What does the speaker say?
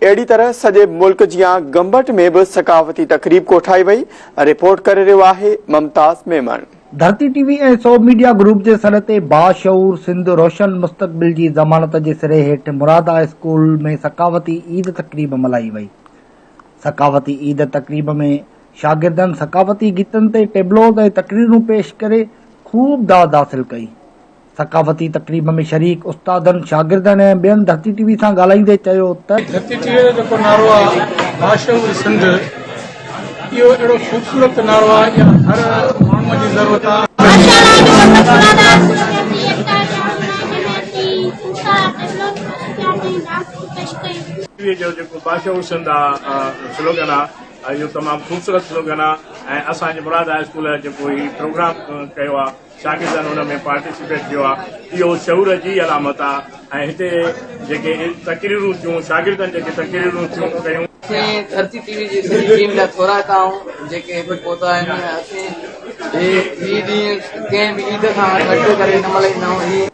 अड़ी तरह सॼे मुल्क जियां गंबट में भी सकावती तकरीब कोठाई वई। रिपोर्ट करे रहियो आहे मुमताज मेमन। धरती टीवी ऐं सोब मीडिया ग्रुप जे सर ते बाशऊर सिंध रोशन मुस्तक़बिल जी ज़मानत जे सिरे हेठि मुरादा स्कूल में सकावती ईद तकरीब मल्हाई वई। सकावती ईद तकरीब में शागिर्दनि सकावती गीतनि ते टेबलोज़ ऐं तकरीरूं पेश करे खूब दाद हासिल कई। सकावती तकरीब में शरीक उस्तादनि शागिर्दनि ऐं ॿियनि धरती टीवी सां ॻाल्हाईंदे चयो त धरती टीवी जो जेको नारो आहे बाशऊर सिंध, इहो अहिड़ो ख़ूबसूरत नारो आहे, इहा हर माण्हूअ जी ज़रूरत आहे। जो जेको बाशऊर सिंध आहे स्लोगन आहे, इहो तमामु ख़ूबसूरत स्लोगन आहे ऐं असांजे मुराद हाई स्कूल जेको ही प्रोग्राम कयो आहे, शागिर्दनि हुन में पार्टिसिपेट कयो आहे, इहो शऊर जी अलामत आहे। ऐं हिते जेके तकरीरूं थियूं, शागिर्दनि जेके तकरीरूं थियूं कयूं, धरती टीवी जी सॼी टीम जा खोराक आहियूं जेके हिते पहुता आहिनि। असीं हीअ ॾींहुं कंहिं बि ईद खां घटि करे न मल्हाईंदा आहियूं।